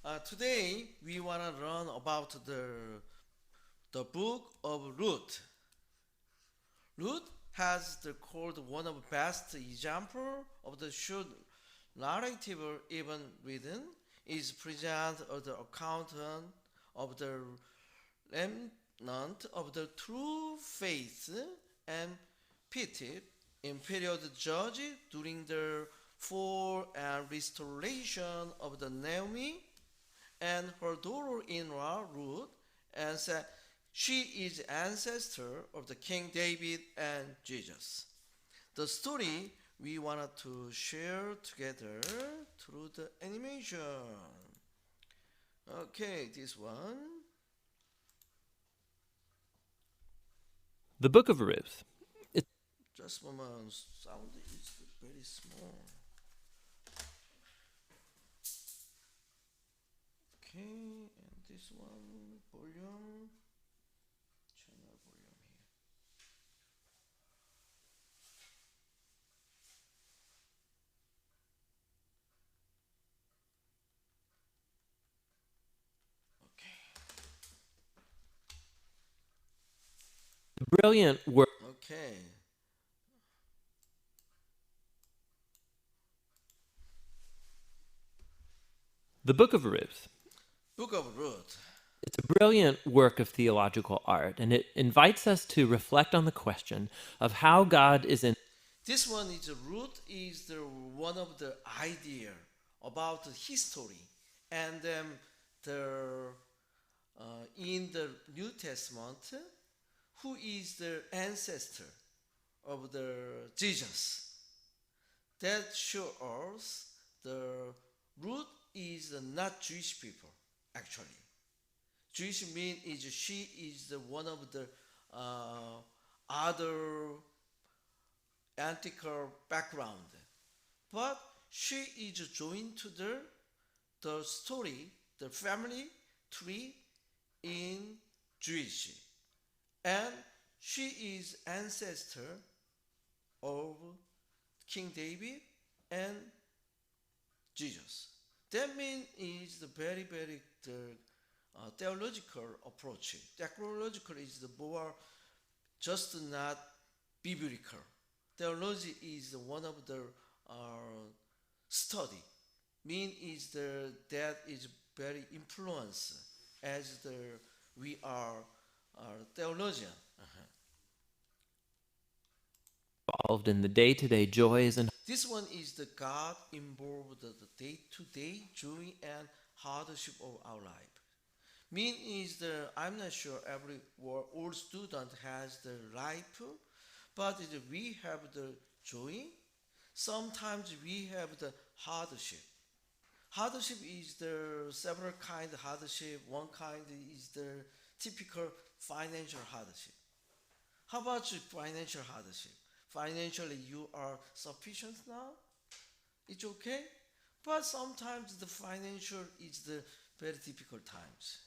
Today we want to learn about the book of Ruth. Ruth has the called one of the best example of the short narrative even written is present as the account of the remnant of the true faith and pity in period judge during the fall and restoration of the Naomi and her daughter-in-law Ruth, and said she is ancestor of the King David and Jesus. The story we wanted to share together through the animation. Okay, this one. The Book of Ruth. Just a moment. Sound is very small. Okay, and this one volume. Channel volume here. Okay. Brilliant work. Okay. The Book of Ruth. Book of Ruth. It's a brilliant work of theological art, and it invites us to reflect on the question of how God is in. This one is Ruth is the one of the idea about the history and the in the New Testament who is the ancestor of the Jesus. That shows us the Ruth is not Jewish people actually. Jewish mean is she is the one of the other antiqual background, but she is joined to the story, the family tree in Jewish, and she is ancestor of King David and Jesus. That means is the very theological approach. Theological is the more just not biblical. Theology is one of the study. Mean is the that is very influence as the we are theologian. Involved in the day-to-day joys and This one is the God involved the day-to-day joy and hardship of our life. Mean is the I'm not sure every all student has the life, but we have the joy. Sometimes we have the hardship. Hardship is the several kind of hardship. One kind is the typical financial hardship. How about you financial hardship? Financially you are sufficient now? It's okay? But sometimes the financial is the very difficult times.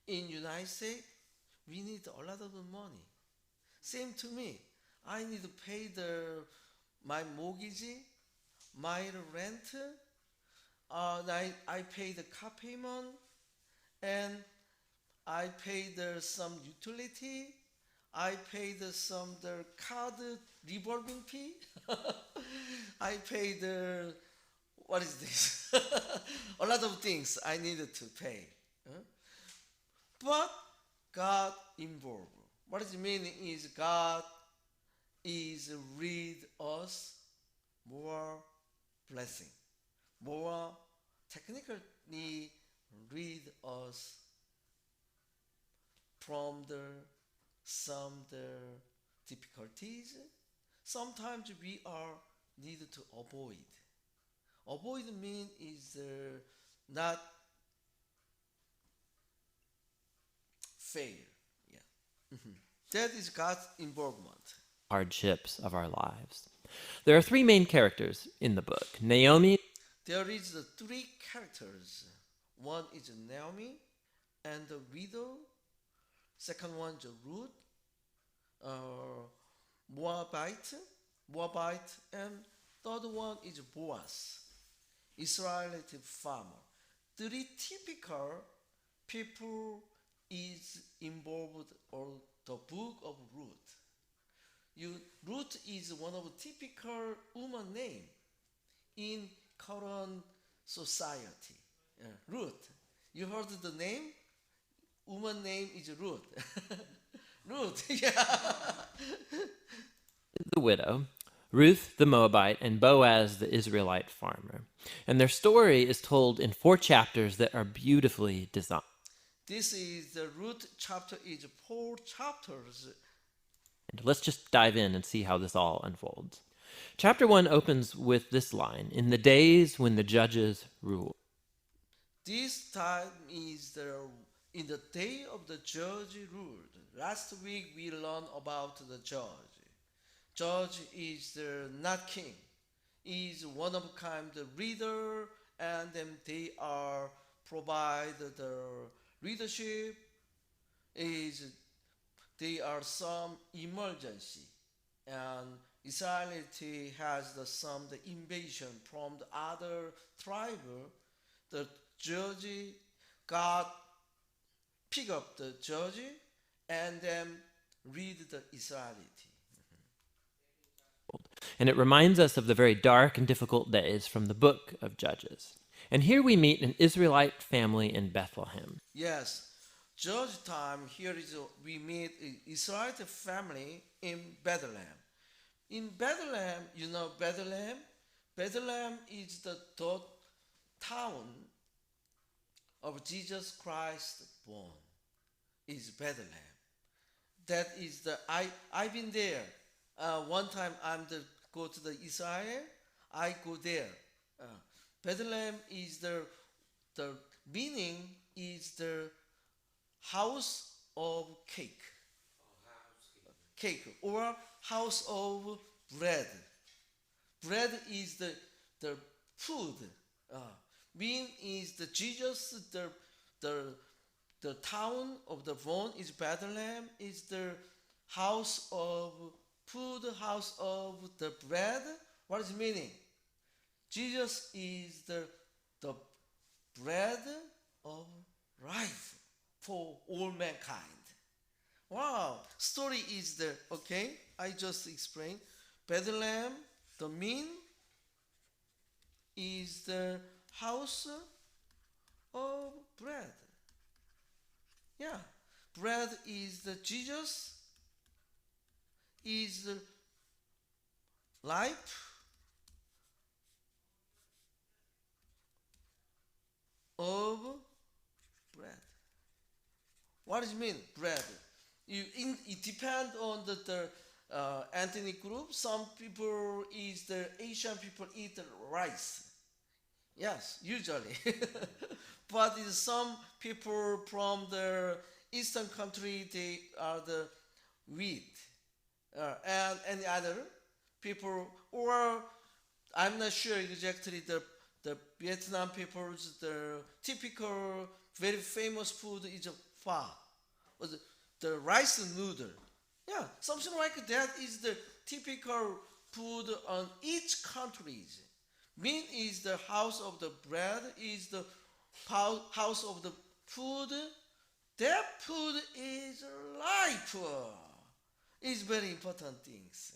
In United States, we need a lot of money. Same to me. I need to pay the my mortgage, my rent, I pay the car payment, and I pay the some utility. I pay the some the card revolving fee. I pay the what is this? A lot of things I needed to pay. Huh? But God involved. What is meaning is God is read us more blessing, more technically read us from the some the difficulties. Sometimes we are needed to avoid. Avoid mean is not fail. Yeah. That is God's involvement. hardships of our lives. There are three main characters in the book: Naomi, There is the three characters. One is Naomi and the widow. Second one is Ruth, uh, Moabite, and third one is Boaz, Israelite farmer. three typical people is involved on the book of Ruth. Ruth is one of the typical woman name in current society. Ruth. You heard the name? Woman name is Ruth. Ruth, yeah. The widow, Ruth the Moabite, and Boaz the Israelite farmer. And their story is told in 4 chapters that are beautifully designed. This is the Ruth chapter is 4 chapters. Let's just dive in and see how this all unfolds. Chapter 1 opens with this line, "In the days when the judges ruled." This time is in the day of the judge ruled. Last week we learned about the judge. Judge is not king. Is one of kind the leader, and then they are provide the leadership. Is they are some emergency, and Israelity has some the invasion from the other tribe. The judge, God pick up the judge and then read the Israelity. And it reminds us of the very dark and difficult days from the book of Judges. And here we meet an Israelite family in Bethlehem. Yes, judge time here is we meet Israelite family in Bethlehem. In Bethlehem, you know Bethlehem? Bethlehem is the town of Jesus Christ born. Is Bethlehem. That is I've been there. One time go to the Israel. I go there. Bethlehem is the meaning is the house of cake. Cake or house of bread. Bread is the food. Mean is the Jesus the town of the born is Bethlehem is the house of food, house of the bread. What is meaning? Jesus is the bread of life for all mankind. Wow, story is okay. I just explained. Bethlehem, the mean is the house of bread. Yeah, bread is the Jesus is the life of bread. What does it mean, bread? It depends on the ethnic group. Some people is the Asian people eat rice. Yes, usually. But some people from the eastern country, they are the wheat. And any other people, or I'm not sure exactly the Vietnam people's the typical very famous food is pho, or the rice noodle. Yeah, something like that is the typical food on each countries. Mean is the house of the bread is the house of the food. That food is life. Is very important things.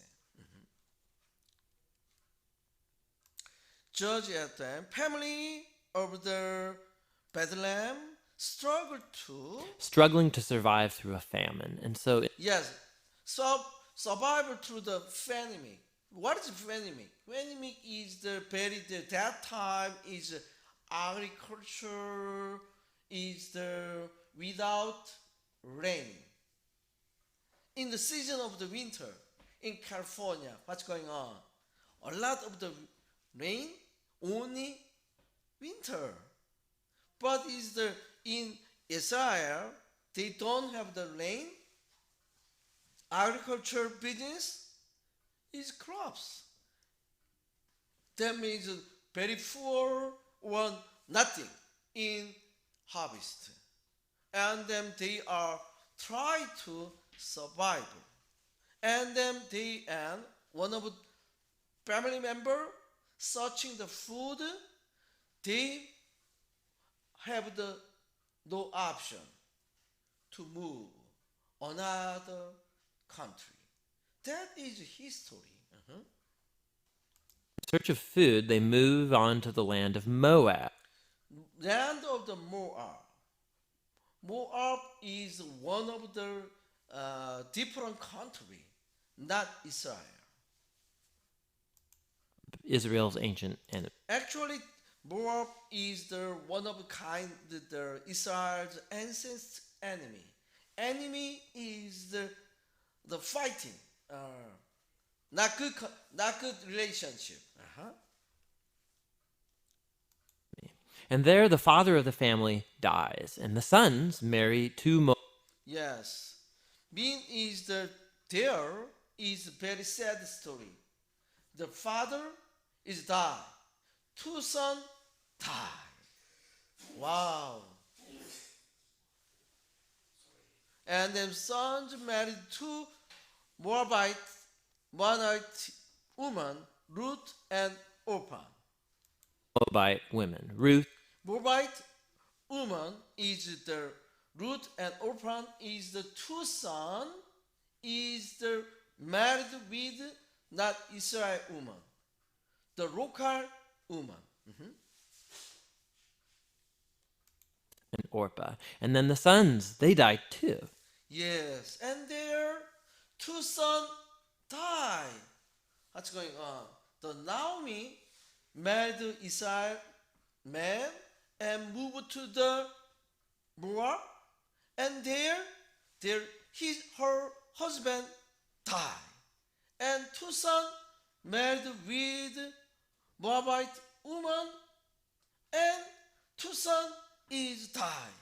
Judge at them, family of the Bethlehem struggling to survive through a famine. And so yes, survival through the famine. What is famine? Famine is that time is agriculture is without rain. In the season of the winter in California, what's going on? A lot of the rain, only winter. But in Israel, they don't have the rain. Agriculture business is crops. That means very poor or nothing in harvest. And then they are trying to survive. And then one of the family member searching the food, they have the no option to move another country. That is history. In search of food, they move on to the land of Moab. Land of the Moab. Moab is one of the different country, not Israel. Israel's ancient enemy. Actually, Moab is the one of a kind the Israel's ancient enemy. Enemy is the fighting, not good relationship. And there the father of the family dies, and the sons marry two more. Yes, mean is there is a very sad story. The father is died, two sons died. Wow. And then sons married two Moabite women, Ruth and Orpah. Moabite women. Ruth Moabite woman is the Ruth and Orpah is the two son is the married with not Israel woman, the local woman. and Orpah. And then the sons, they died too. Yes, and their two sons died. What's going on? The Naomi married Israel man and moved to the Moab, and her husband died, and two sons married with Moabite woman, and two sons is died.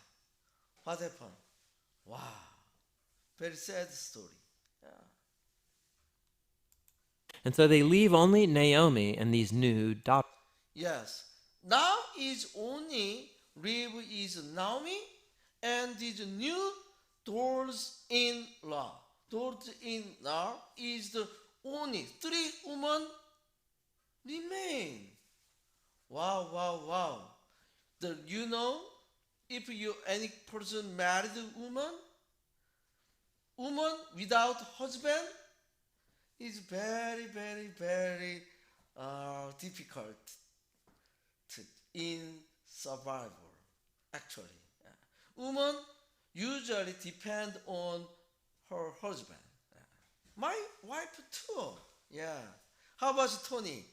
What happened? Wow, very sad story. Yeah. And so they leave only Naomi and these new daughters. Yes. Now is only live is Naomi and these new daughters-in-law. Daughters-in-law is the only three women remain. Wow, wow, wow. You know, if you any person married woman without husband is very, very, very difficult in survival. Actually, woman usually depend on her husband. My wife too. Yeah. How about Tony?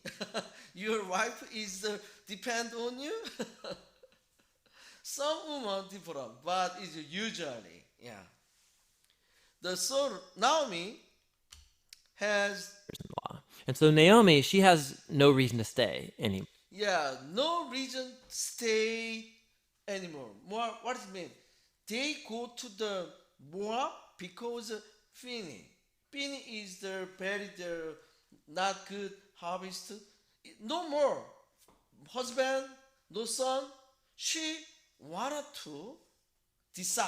Your wife is depend on you. Some women different, but it's usually The so Naomi has And so Naomi, she has no reason to stay anymore. no reason stay anymore. Moab, what does it mean? They go to the Moab because Finney. Finney is the not good harvest. No more husband, no son. She wanted to decide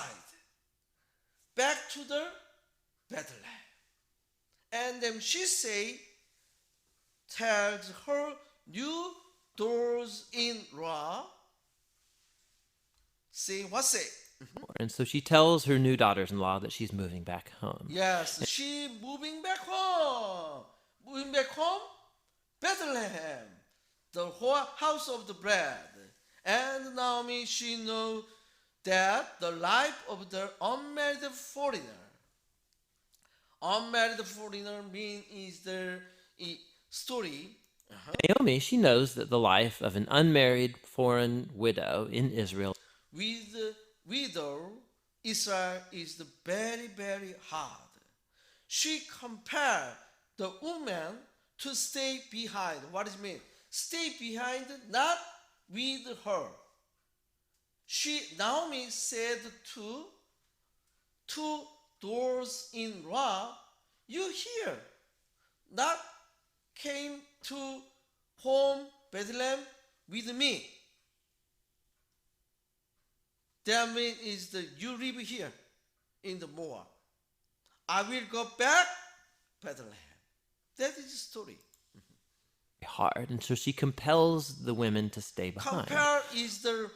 back to the Bethlehem, and then she tells her new daughters-in-law, say. And so she tells her new daughters-in-law that she's moving back home. Yes, she moving back home. Moving back home, Bethlehem, the whole house of the bread. And Naomi, she knows that the life of the unmarried foreigner. Unmarried foreigner means is the story. Naomi, she knows that the life of an unmarried foreign widow in Israel With the widow, Israel is very, very hard. She compared the woman to stay behind. What does it mean? Stay behind, not with her. Naomi said to two daughters-in-law, you here, not came to home Bethlehem with me. That means is that you live here in the Moab. I will go back Bethlehem. That is the story. hard, and so she compels the women to stay behind. Compare is the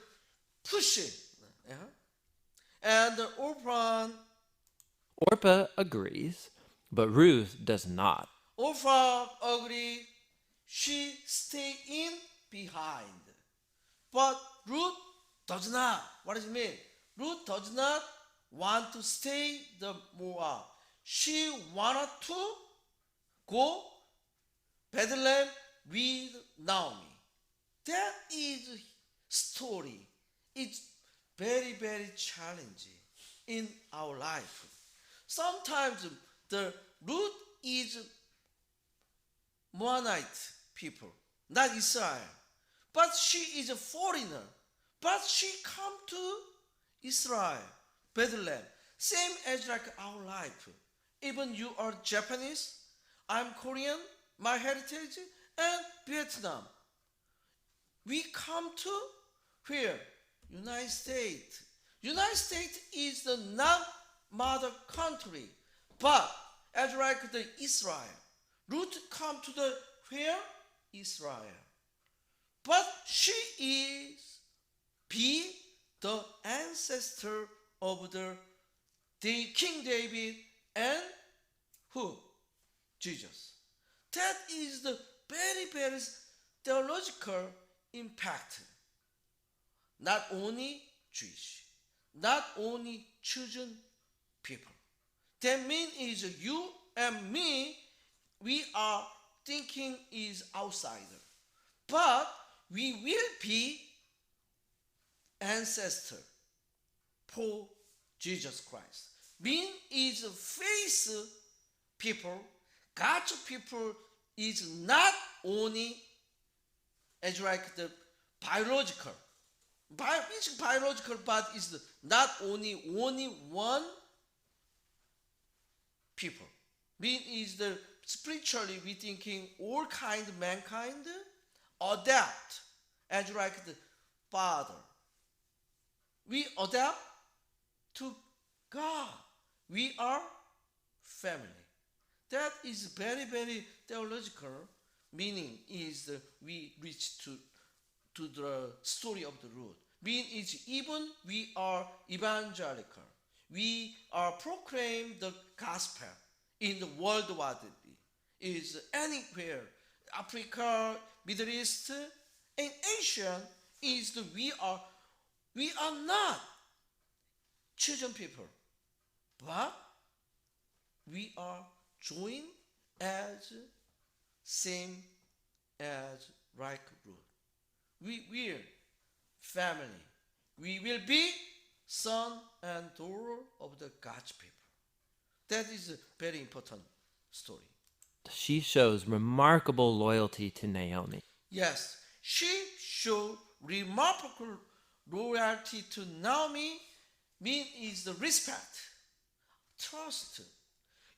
pushing. Yeah. And Orpah agrees, but Ruth does not. Orpha agree. She stay in behind. But Ruth does not. What does it mean? Ruth does not want to stay the Moab. She wanted to go Bethlehem with Naomi. That is story. It's very, very challenging in our life. Sometimes the Ruth is Moabite people, not Israel. But she is a foreigner. But she come to Israel, Bethlehem. Same as like our life. Even you are Japanese, I'm Korean, my heritage, and Vietnam. We come to where? United States. United States is the non-mother country, but as like the Israel, Ruth come to the where? Israel. But she is be the ancestor of the King David and who? Jesus. That is the very, very theological impact. Not only Jewish, not only chosen people. That means is you and me, we are thinking is outsider. But we will be ancestor for Jesus Christ. Mean is face people. God's people is not only as like the biological. It's biological, but it's not only one people. Mean is the spiritually we thinking all kind of mankind adapt as like the Father. We adapt to God. We are family. That is very, very theological meaning is we reach to the story of the root. Mean is even we are evangelical. We are proclaim the gospel in the world widely. Is anywhere. Africa, Middle East, and Asia is we are not chosen people, but we are joined as same as like root. We will family. We will be son and daughter of the God's people. That is a very important story. She shows remarkable loyalty to Naomi. Yes, she showed remarkable loyalty to Naomi. Mean is the respect, trust.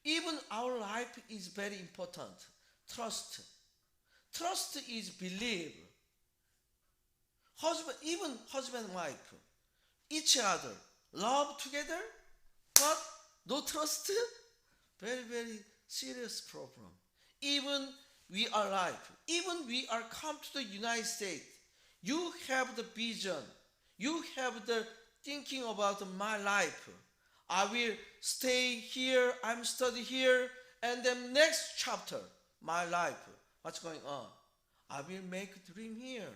Even our life is very important. Trust. Trust is believe. Even husband and wife, each other, love together, but no trust, very, very serious problem. Even we are alive, even we are come to the United States, you have the vision, you have the thinking about my life. I will stay here, I'm study here, and then next chapter, my life, what's going on? I will make a dream here.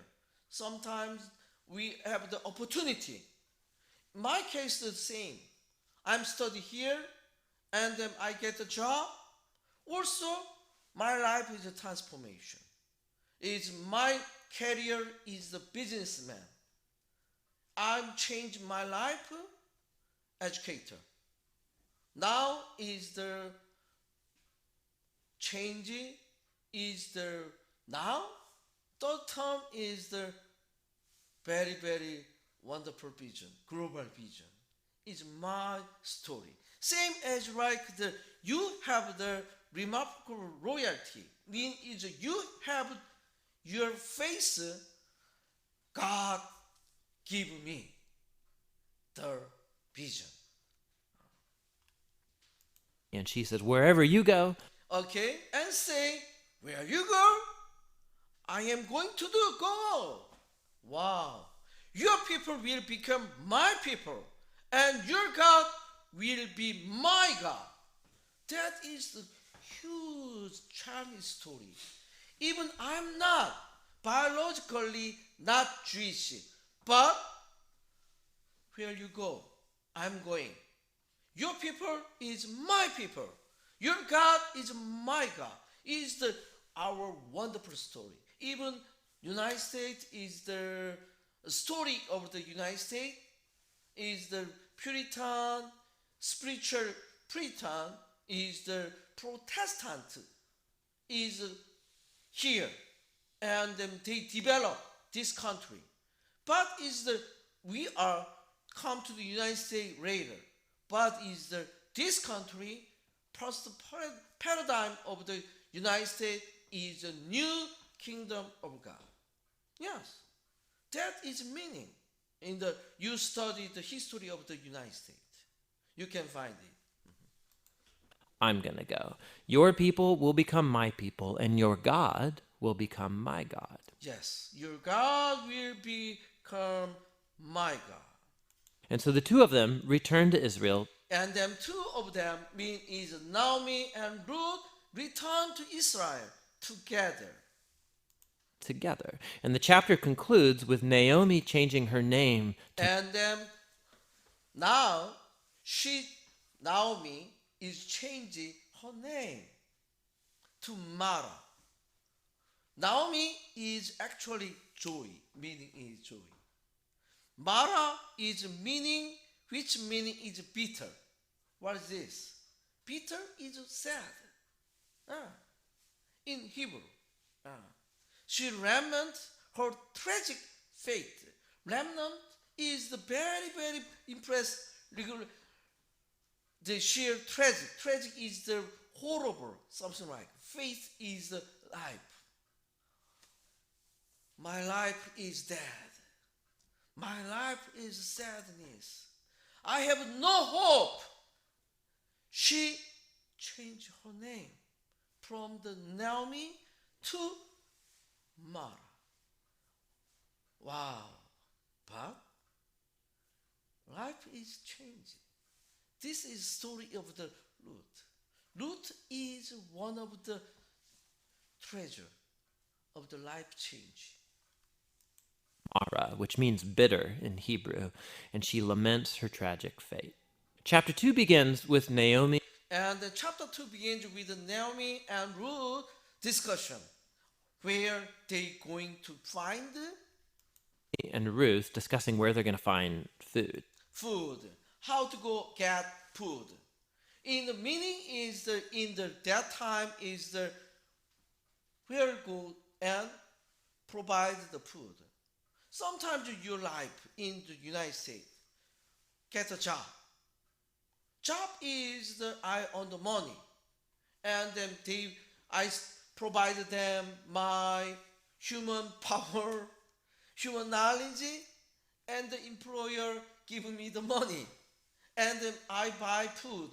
Sometimes we have the opportunity. My case is the same. I'm study here, and then I get a job. Also, my life is a transformation. It's my career is the businessman. I'm changing my life, educator. Now is the changing is the now. Third term is the very, very wonderful vision, global vision. It's my story. Same as like the you have the remarkable royalty. Mean is you have your face. God give me the vision. And she says, wherever you go, Okay, and say where you go, I am going to do go. Wow, Your people will become my people, and your God will be my God. That is the huge Chinese story. Even I'm not biologically not Jewish, but where you go, I'm going. Your people is my people. Your God is my God. Is the our wonderful story. Even United States is the story of the United States is the Puritan, spiritual Puritan is the Protestant is here, and they develop this country. But is the we are come to the United States later. But is the this country plus the paradigm of the United States is a new kingdom of God. Yes, that is meaning. In the you study the history of the United States, you can find it. I'm going to go. Your people will become my people, and your God will become my God. Yes, your God will become my God. And so the two of them returned to Israel. And them two of them mean is Naomi and Ruth return to Israel together. Together. And the chapter concludes with Naomi changing her name to And then now Naomi is changing her name to Mara. Naomi is actually joy, meaning is joy. Mara is meaning, which meaning is bitter. What is this? Bitter is sad. In Hebrew. She lament her tragic fate. Lament is the very, very impressed. The sheer tragic. Tragic is the horrible, something like. Faith is the life. My life is dead. My life is sadness. I have no hope. She changed her name from the Naomi to Mara. Wow. But life is changing. This is story of the Ruth. Ruth is one of the treasure of the life change. Mara, which means bitter in Hebrew, and she laments her tragic fate. Chapter 2 begins with Naomi. And chapter 2 begins with the Naomi and Ruth discussion, where they going to find And Ruth discussing where they're going to find food. Food, how to go get food. In the meaning is that time is the where go and provide the food. Sometimes your life in the United States get a job. Job is I earn the money, and then I provide them my human power, human knowledge, and the employer give me the money, and then I buy food,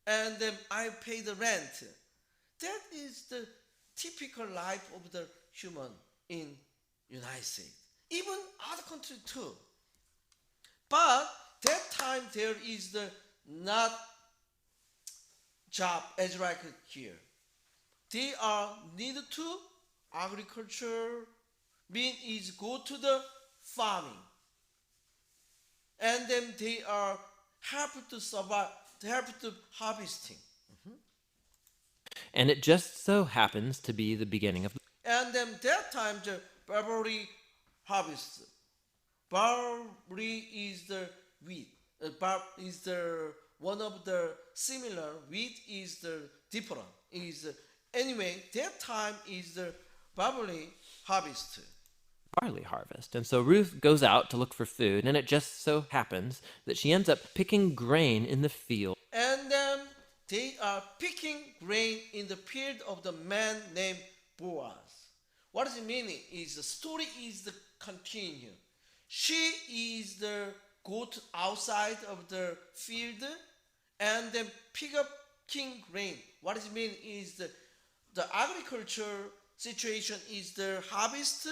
and then I pay the rent. That is the typical life of the human in United States. Even other countries too. But that time there is the not job as like here. They are needed to agriculture, mean is go to the farming. And then they are happy to survive, happy to harvesting. And it just so happens to be the beginning of. And then that time the barley harvest. Barley is the wheat. Is the one of the similar. Wheat is the different. Anyway, that time is the barley harvest. Barley harvest. And so Ruth goes out to look for food, and it just so happens that she ends up picking grain in the field. And then they are picking grain in the field of the man named Boaz. What does it mean? Is the story is the continue. She is the goat outside of the field and then pick up king grain. What does it mean? Is the agriculture situation is the harvest,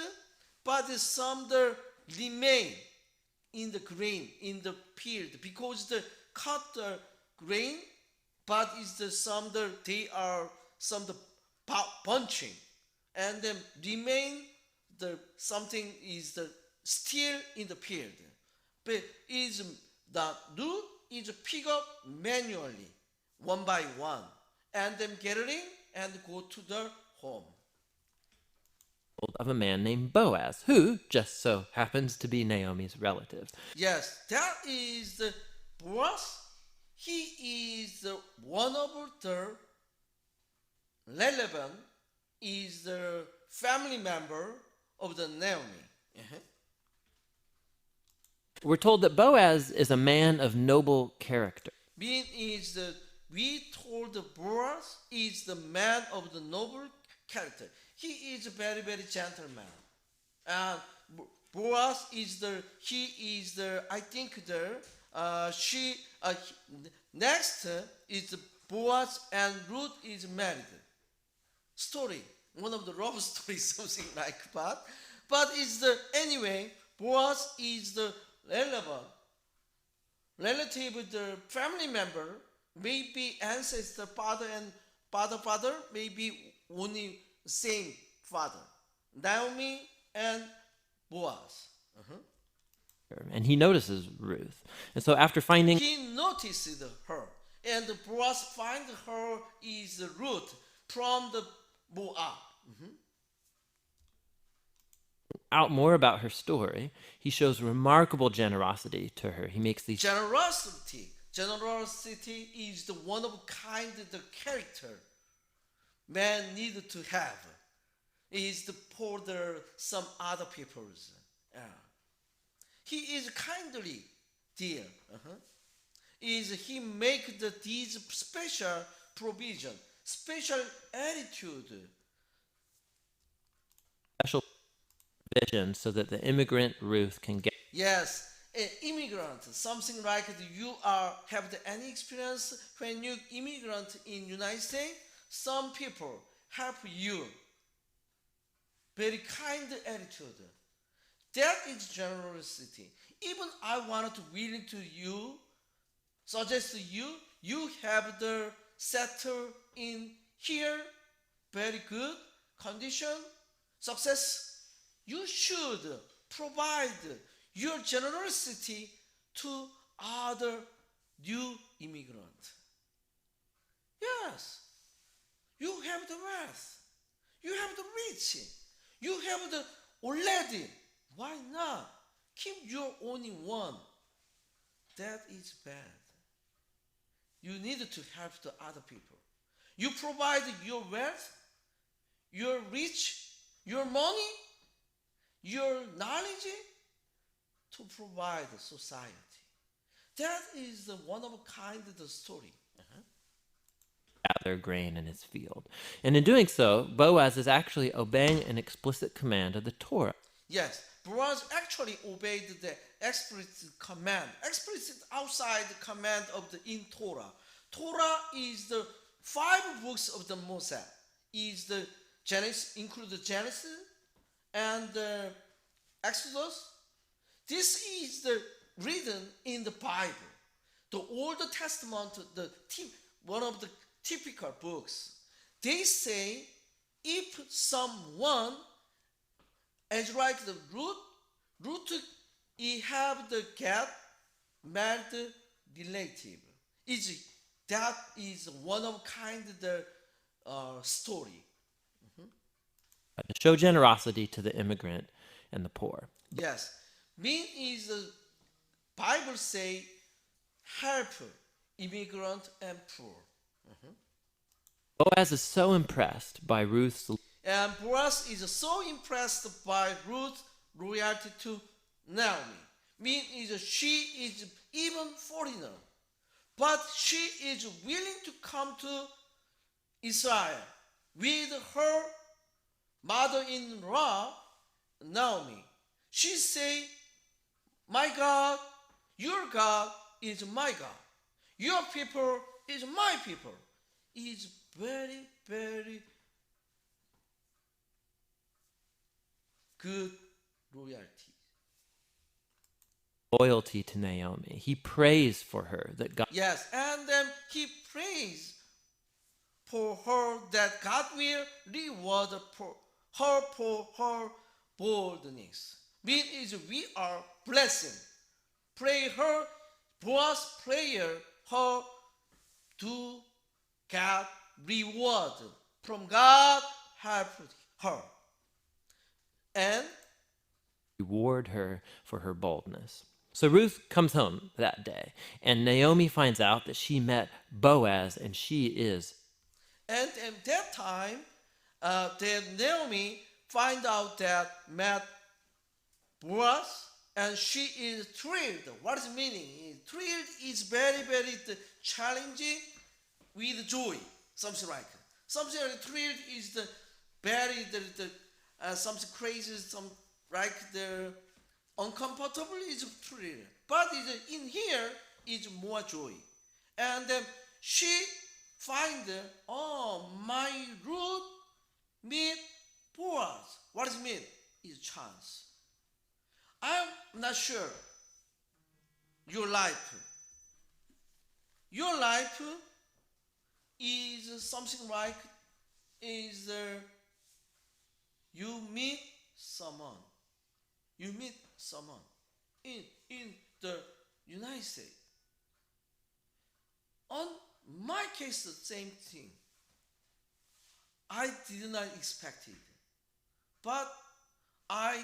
but some the remain in the grain in the field because the cut the grain, but is the some the they are some the bunching, and then remain the something is the still in the field, but is the root is pick up manually one by one, and then gathering and go to the home. Of a man named Boaz, who just so happens to be Naomi's relative. Yes, that is the Boaz. He is the one of the relevant is the family member of the Naomi. Uh-huh. We're told that Boaz is a man of noble character. Mean is the we told the Boaz is the man of the noble character. He is a very very gentleman, and Boaz is the he is the I think the she next is Boaz and Ruth is married. Story, one of the love stories, something like that. But it's the anyway. Boaz is the relevant relative, the family member, maybe ancestor, father and father, maybe only same father. Naomi and Boaz. Uh-huh. And he notices Ruth. And so after finding He noticed her, and Boaz find her is Ruth from the Moab. Mhm. out more about her story, he shows remarkable generosity to her. He makes these Generosity is the one of kind of the character man need to have. Is to pour the some other people's. He is kindly dear. Is he make these special provision, special attitude. special provision so that the immigrant Ruth can get. Yes, an immigrant, something like you are have any experience when you immigrant in United States. Some people help you. Very kind attitude. That is generosity. Even I wanted to willing to you, suggest to you, you have the settle in here, very good condition, success. You should provide your generosity to other new immigrant. Yes, you have the wealth, you have the rich, you have the already. Why not? Keep your only one. That is bad. You need to help the other people. You provide your wealth, your rich, your money, your knowledge to provide society. That is the one of a kind of the story. Gather grain in his field. And in doing so, Boaz is actually obeying an explicit command of the Torah. Yes, Boaz actually obeyed the explicit command, explicit outside the command of the in Torah. Torah is the 5 books of the Moses. Is the Genesis, include the Genesis and the Exodus. This is the written in the Bible. The Old Testament, one of the typical books. They say if someone as like the root he have the get married relative. That is one of kind of the story. To show generosity to the immigrant and the poor. Yes, mean is the Bible say help immigrant and poor. Boaz is so impressed by Ruth's. And Boaz is so impressed by Ruth's loyalty to Naomi. Mean is she is even foreigner, but she is willing to come to Israel with her mother-in-law Naomi. She say, "My God, your God is my God. Your people is my people." Is very, very good loyalty. loyalty to Naomi. He prays for her that God Yes, and then he prays for her that God will reward for her boldness. Means we are blessing. Pray her, Boaz prayer her to get reward from God help her. And reward her for her boldness. So Ruth comes home that day, and Naomi finds out that she met Boaz, and she is. and at that time, then Naomi find out that met Boaz, and she is thrilled. What is meaning? Thrilled is very, very challenging with joy. Something like something like thrilled is the very something crazy, some like the uncomfortable is thrilled. But in here is more joy, and she find oh my root meet Boaz. What does it mean? Is chance. I'm not sure your life. Your life is something like is you meet someone. You meet someone in the United States. On my case, the same thing. I did not expect it, but I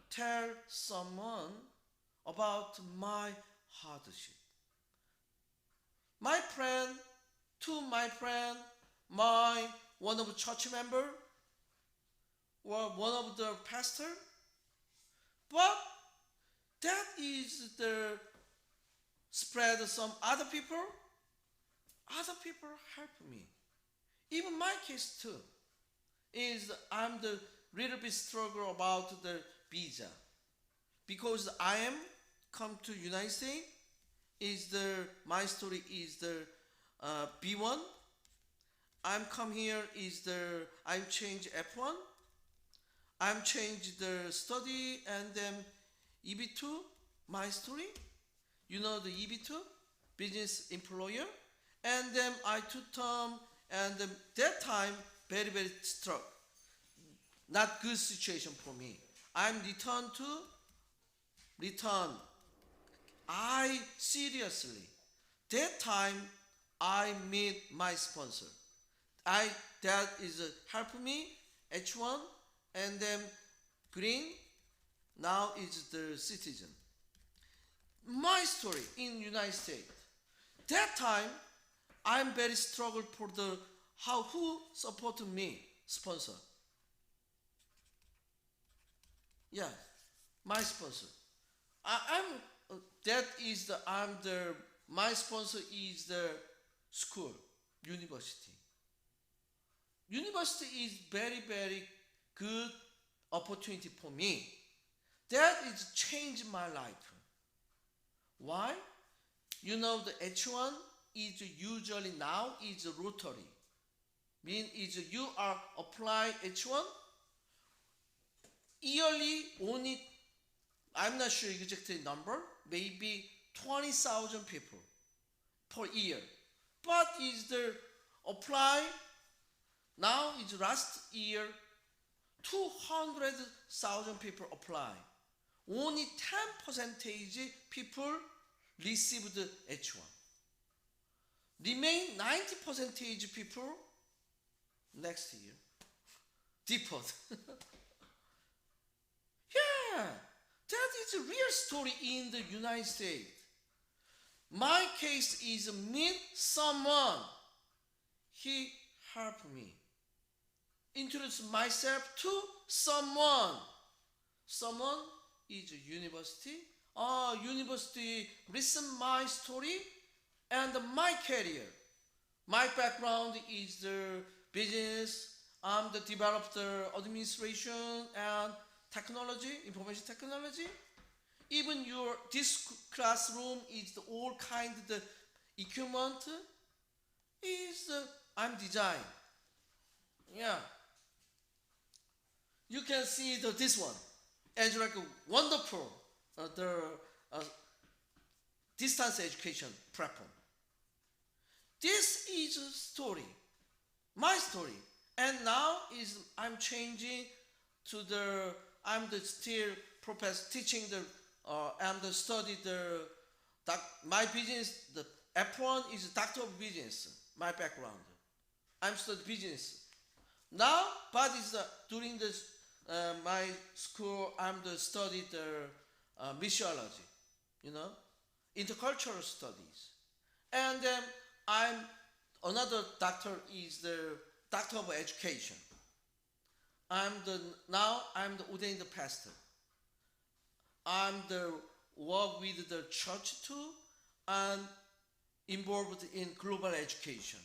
tell someone about my hardship. My friend, my one of the church member, or one of the pastor, but that is the spread some other people. Other people help me. Even my case too is I'm the little bit struggle about the visa because I am come to United States. Is the my story is the B1. I'm come here is the I'm change F1. I'm change the study and then EB2. My story, you know the EB2 business employer, and then I took term and that time very very strong. Not good situation for me. I'm return. I seriously that time I meet my sponsor. I that is help me H1 and then green now is the citizen. My story in United States. That time I'm very struggled for the how who support me sponsor. Yeah, my sponsor. I'm that is the I'm the my sponsor is the school university. University is very very good opportunity for me. That is changed my life. Why? You know the H1 is usually now is rotary. Mean is you are apply H1 yearly only I'm not sure exactly number, maybe 20,000 people per year. But is the apply now is last year 200,000 people apply. Only 10% people received H1. Remain 90% people next year deport. Yeah, that is a real story in the United States. My case is meet someone. He helped me. Introduce myself to someone. Someone is a university. University listen my story and my career. My background is the business. I'm the developer administration and technology, information technology. Even your this classroom is the all kind of the equipment is I'm design. Yeah, you can see this one as like a wonderful the distance education platform. This is a story, my story, and now is I'm changing to the I'm the still professor teaching the I'm the study the my business. The F1 is doctor of business. My background, I'm study business now, but it's during this my school I'm the study the missiology, you know, intercultural studies, and then I'm another doctor is the doctor of education. I'm the ordained pastor. I'm the work with the church too, and involved in global education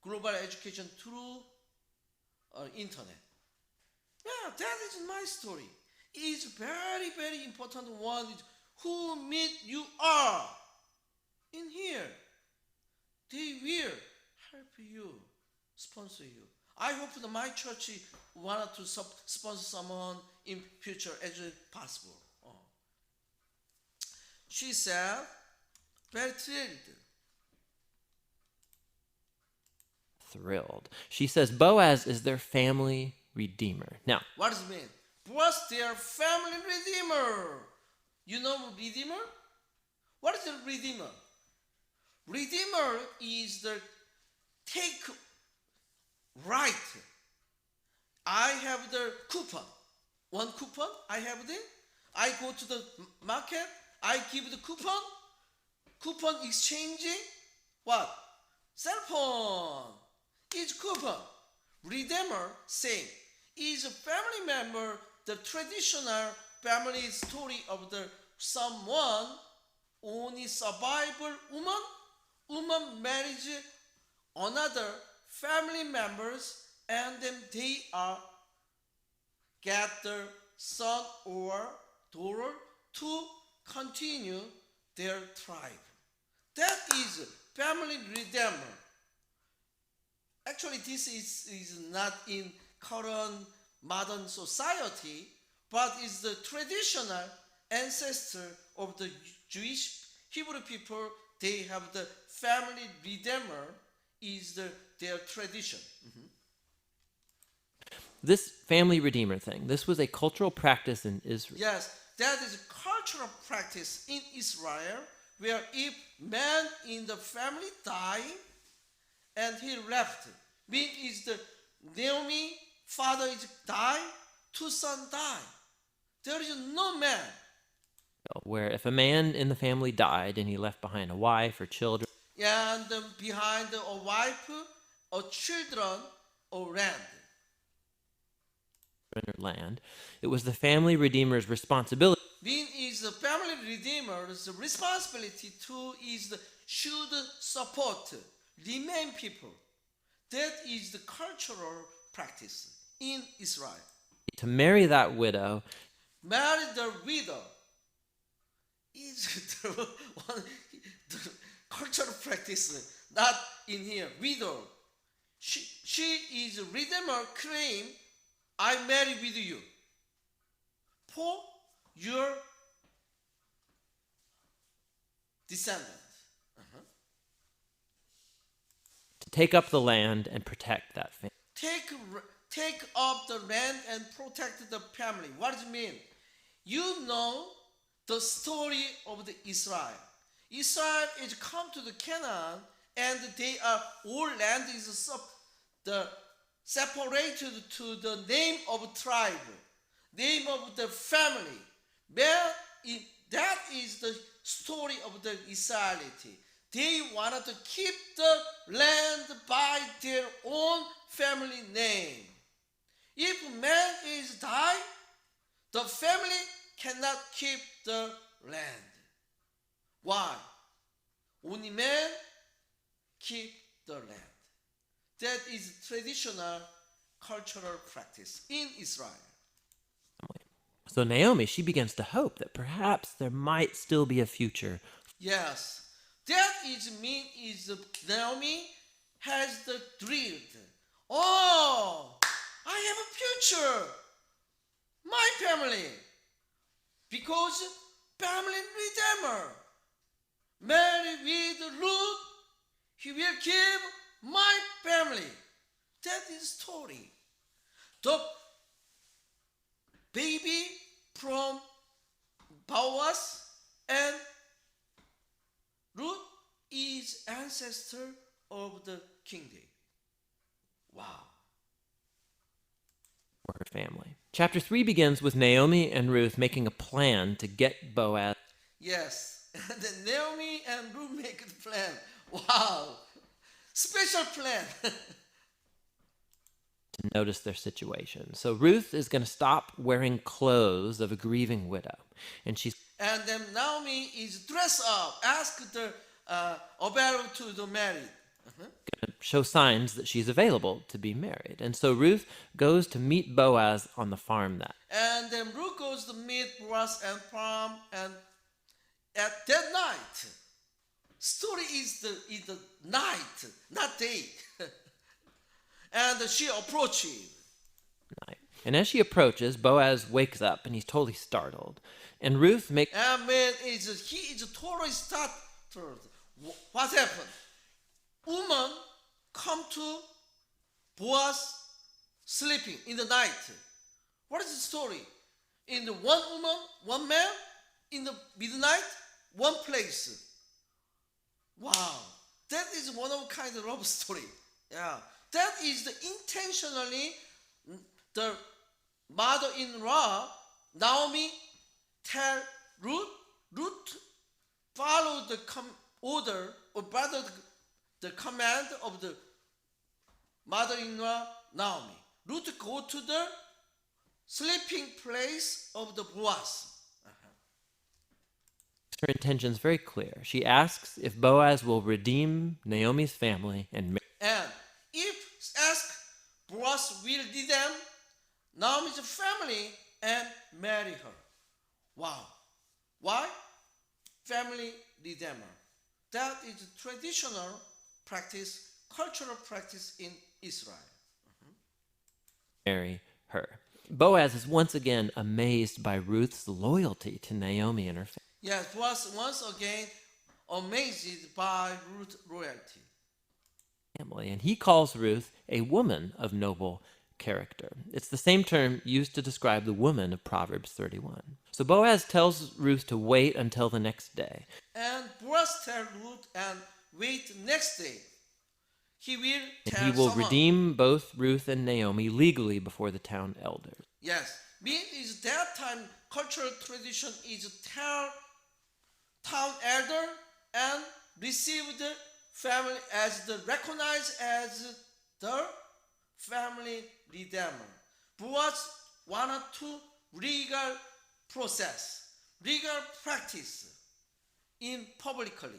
through internet. Yeah, that is my story. It's very very important one is who meet you are in here. They will help you, sponsor you. I hope that my church wanted to sponsor someone in future as possible. Oh. She said, very Thrilled. She says Boaz is their family redeemer. Now, what does it mean? Boaz, their family redeemer. You know redeemer? What is the redeemer? Redeemer is the take right. I have the coupon. One coupon I have it. I go to the market. I give the coupon. Coupon exchanging. What? Cell phone. Is coupon. Redeemer same. Is a family member. The traditional family story of the someone only survivor woman marries another family members, and then they are get their son or daughter to continue their tribe. That is family redeemer. Actually, this is not in current modern society, but is the traditional ancestor of the Jewish Hebrew people. They have the family redeemer is their tradition. Mm-hmm. This family redeemer thing, this was a cultural practice in Israel. Yes, that is a cultural practice in Israel where if man in the family die and he left, mean is the Naomi father is die, two sons die. There is no man. Where if a man in the family died and he left behind a wife or children, and behind a wife or children or land. or land, it was the family redeemer's responsibility. Mean is the family redeemer's responsibility to should support remain people. That is the cultural practice in Israel. To marry that widow, marry the widow is the cultural practice, not in here. Widow, she is a redeemer claim, I marry with you for your descendant. to take up the land and protect that family. Take up the land and protect the family. What does it mean? You know the story of the Israel. Israel is come to the Canaan, and they are all land is separated to the name of tribe, name of the family. That is the story of the Israelite. They wanted to keep the land by their own family name. If man is die, the family cannot keep the land. Why? Only man keep the land. That is traditional cultural practice in Israel. So Naomi, she begins to hope that perhaps there might still be a future. Yes, that is Naomi has the dream. Oh, I have a future. My family. Because family redeemer. Marry with Ruth, he will give my family. That is story. The baby from Boaz and Ruth is ancestor of the King David. Wow. For her family. Chapter 3 begins with Naomi and Ruth making a plan to get Boaz. Yes, and then Naomi and Ruth make the plan. Wow, special plan. To notice their situation. So Ruth is going to stop wearing clothes of a grieving widow. And she's And then Naomi is dressed up, ask the available to the married. going to show signs that she's available to be married. And so Ruth goes to meet Boaz on the farm that. And then Ruth goes to meet Boaz and farm, and at that night, story is the night, not day. And she approaches. And as she approaches, Boaz wakes up and he's totally startled. And Ruth makes. And man, he is totally startled. What happened? Woman come to Boaz sleeping in the night. What is the story? In the one woman, one man, in the midnight, one place. Wow, that is one of kind of love story. Yeah, that is the intentionally the mother-in-law Naomi tell Ruth follow the order or rather the command of the mother-in-law Naomi. Ruth go to the sleeping place of the Boaz. Her intention's very clear. She asks if Boaz will redeem Naomi's family and And if ask Boaz will redeem Naomi's family and marry her. Wow. Why? Family redeemer. That is traditional practice, cultural practice in Israel. marry her. Boaz is once again amazed by Ruth's loyalty to Naomi and her family. Yes, Boaz once again amazed by Ruth's loyalty. And he calls Ruth a woman of noble character. It's the same term used to describe the woman of Proverbs 31. So Boaz tells Ruth to wait until the next day. And Boaz tells Ruth and wait next day. He will And tell he will someone. redeem both Ruth and Naomi legally before the town elders. Yes, means that time cultural tradition is tell town elder and receive the family as the recognized as the family redeemer. Boaz wanted to legal process, legal practice in publicly.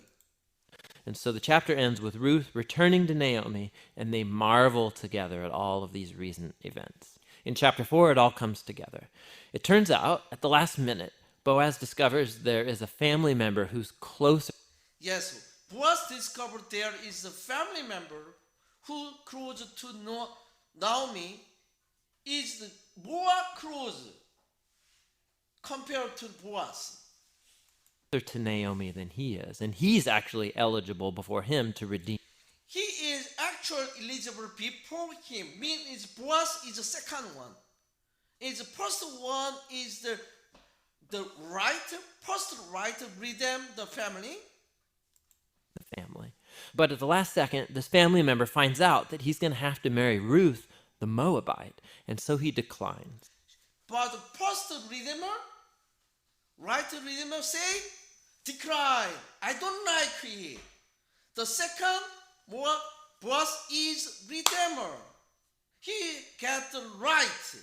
And so the chapter ends with Ruth returning to Naomi, and they marvel together at all of these recent events. In chapter 4, it all comes together. It turns out, at the last minute, Boaz discovers there is a family member who's closer. Yes, Boaz discovered there is a family member who close to Naomi is more close compared to Boaz. To Naomi than he is, and he's actually eligible before him to redeem. He is actually eligible before him. Means Boaz is the second one. Is the first one is the right first right to redeem the family. But at the last second, this family member finds out that he's going to have to marry Ruth, the Moabite, and so he declines. But the first redeemer, right redeemer say, decline. I don't like it. The second, Boaz is redeemer. He got the right.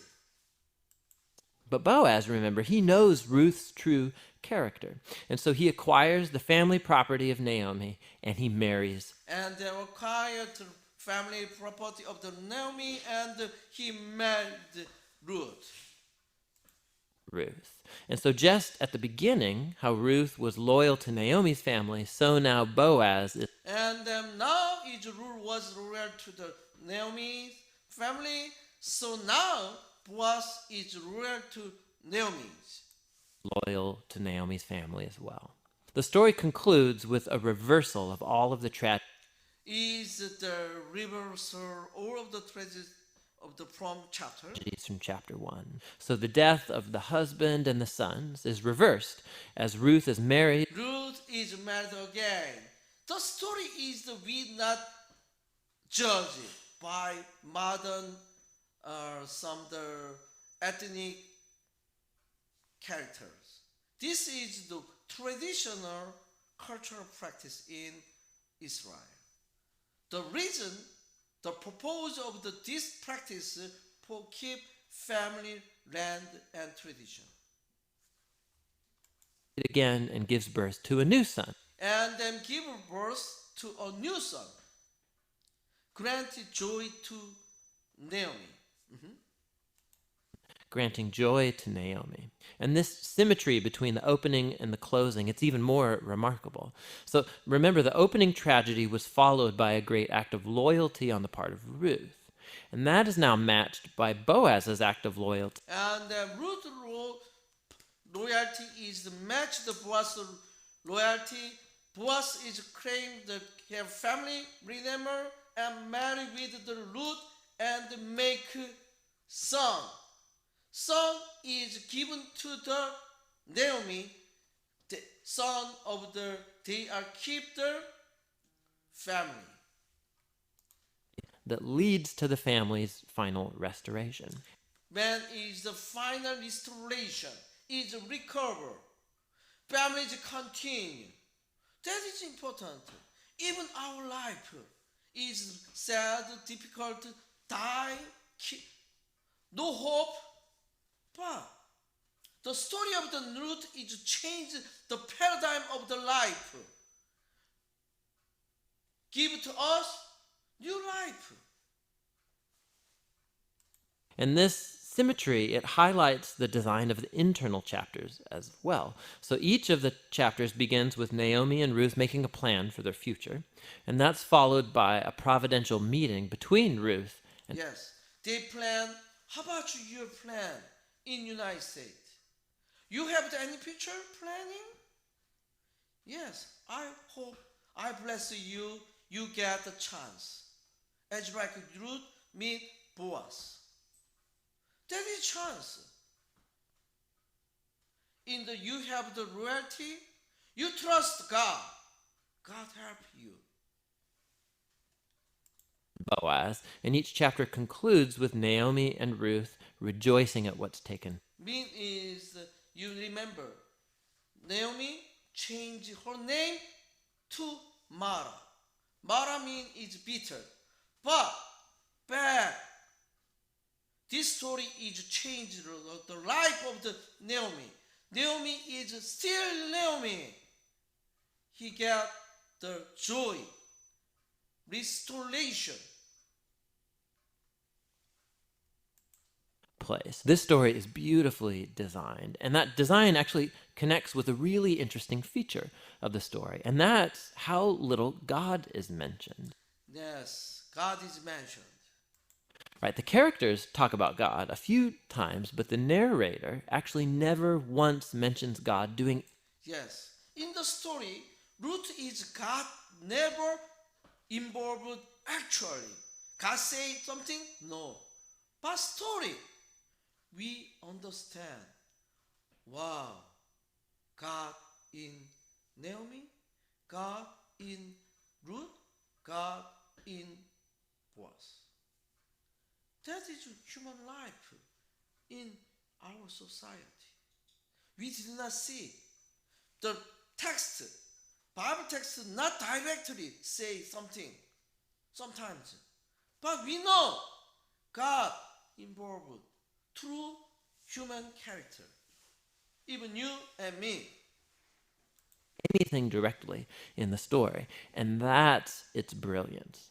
But Boaz, remember, he knows Ruth's true character. And so he acquires the family property of Naomi and he marries. And they acquired the family property of the Naomi and he married Ruth. And so just at the beginning, how Ruth was loyal to Naomi's family, so now Boaz is. And now Ruth was loyal to the Naomi's family. So now Boaz is loyal to Naomi's. loyal to Naomi's family as well. The story concludes with a reversal of all of the tragedies Is the reversal all of the tragedies of the from chapter? from chapter 1. So the death of the husband and the sons is reversed as Ruth is married. Ruth is married again. The story is the we not judged by modern some the ethnic characters. This is the traditional cultural practice in Israel. The reason, the purpose of this practice for keep family, land, and tradition. Again and gives birth to a new son. And then give birth to a new son. Granted joy to Naomi. Granting joy to Naomi. And this symmetry between the opening and the closing, it's even more remarkable. So remember, the opening tragedy was followed by a great act of loyalty on the part of Ruth. And that is now matched by Boaz's act of loyalty. And Ruth's loyalty is the match the Boaz's loyalty. Boaz is claimed that have family, remember, and marry with the Ruth and make son. Son is given to the Naomi, the son of the they are keep the family. That leads to the family's final restoration. When is the final restoration, is recover, families continue. That is important. Even our life is sad, difficult, die, no hope. But the story of the Ruth is change the paradigm of the life. Give to us new life. And this symmetry, it highlights the design of the internal chapters as well. So each of the chapters begins with Naomi and Ruth making a plan for their future, and that's followed by a providential meeting between Ruth and... Yes, they plan. How about your plan in United States? You have any picture planning? Yes, I hope, I bless you, you get the chance. As like Ruth meet Boaz. That is chance. In the you have the royalty, you trust God. God help you. Boaz, and each chapter concludes with Naomi and Ruth rejoicing at what's taken. Mean is you remember Naomi changed her name to Mara. Mara mean is bitter, but bad. This story is changed the life of the Naomi. Naomi is still Naomi. He got the joy, restoration. Place. This story is beautifully designed, and that design actually connects with a really interesting feature of the story, and that's how little God is mentioned. Yes, God is mentioned. Right, the characters talk about God a few times, but the narrator actually never once mentions God doing. Yes, in the story, Ruth is God never involved actually. God say something? No. But story, we understand. Wow, God in Naomi, God in Ruth, God in Boaz. That is human life in our society. We did not see the text, Bible text not directly say something sometimes. But we know God involved through human character. Even you and me. Anything directly in the story, and that's its brilliance.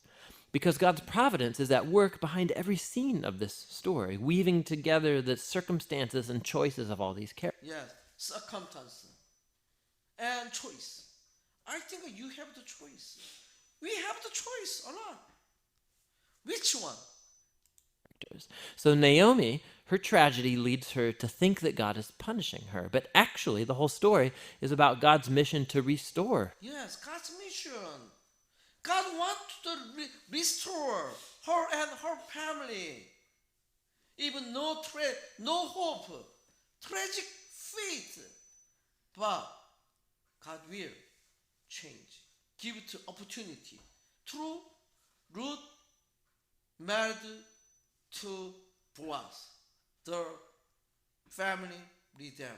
Because God's providence is at work behind every scene of this story, weaving together the circumstances and choices of all these characters. Yes, circumstance and choice. I think you have the choice. We have the choice a lot. Which one? So Naomi, Her tragedy leads her to think that God is punishing her, but actually the whole story is about God's mission to restore. Yes, God's mission. God wants to restore her and her family. Even no hope, tragic fate. But God will change, give it opportunity. Through Ruth married to Boaz, the family redeemer.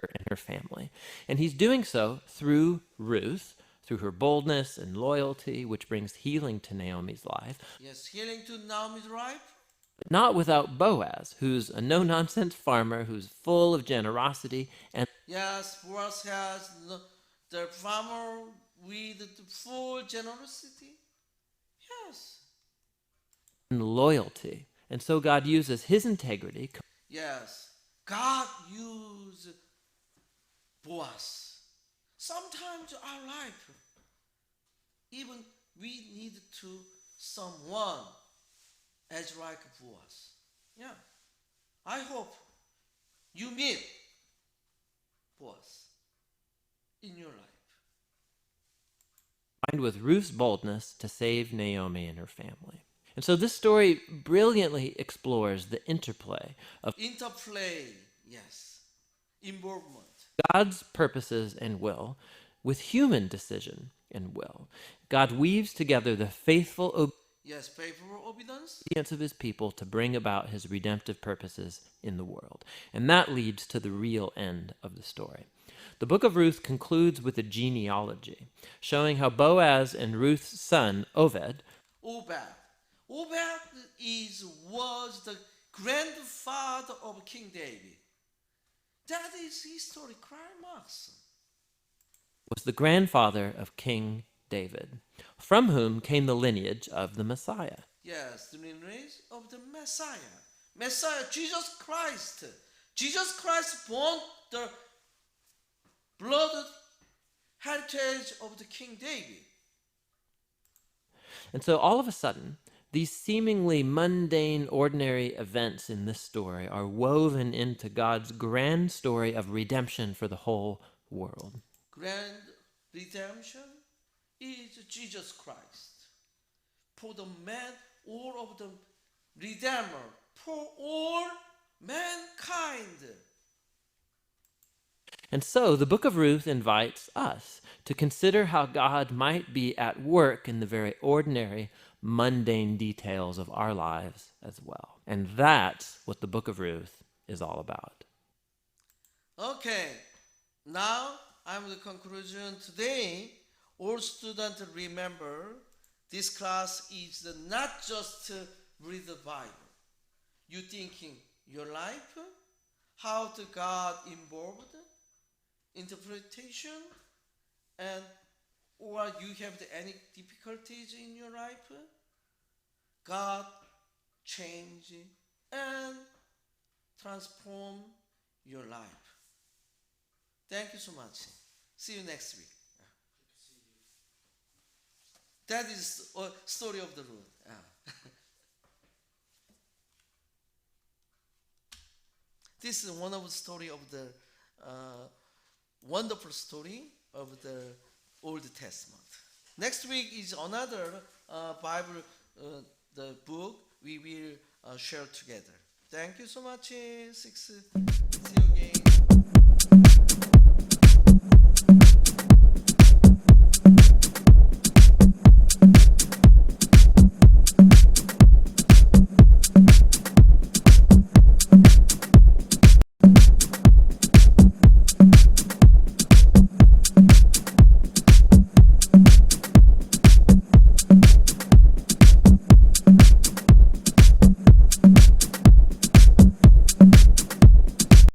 And her family. And he's doing so through Ruth, through her boldness and loyalty, which brings healing to Naomi's life. Yes, healing to Naomi's life. But not without Boaz, who's a no-nonsense farmer who's full of generosity and Yes, Boaz has the farmer with the full generosity. Yes. loyalty. And so God uses his integrity. Yes, God used Boaz. Sometimes our life, even we need to someone as like Boaz. Yeah, I hope you meet Boaz in your life. Combined with Ruth's boldness to save Naomi and her family. And so this story brilliantly explores the interplay of Yes, involvement. God's purposes and will with human decision and will. God weaves together the faithful Obedience. obedience of his people to bring about his redemptive purposes in the world. And that leads to the real end of the story. The book of Ruth concludes with a genealogy, showing how Boaz and Ruth's son, Obed was the grandfather of King David. That is history climax. was the grandfather of King David, from whom came the lineage of the Messiah. Yes, the lineage of the Messiah. Messiah, Jesus Christ. Jesus Christ born the blood heritage of the King David. And so all of a sudden, these seemingly mundane, ordinary events in this story are woven into God's grand story of redemption for the whole world. Grand redemption is Jesus Christ. For the man, all of the Redeemer, for all mankind. And so the book of Ruth invites us to consider how God might be at work in the very ordinary, mundane details of our lives as well. And that's what the book of Ruth is all about. Okay, now I'm the conclusion. Today, all students remember this class is not just to read the Bible. You thinking your life, how the God involved, interpretation, and or you have any difficulties in your life, God change and transform your life. Thank you so much. See you next week. That is a story of the Lord. This is one of the story of the wonderful story of the Old Testament. Next week is another Bible the book we will share together. Thank you so much. See you again.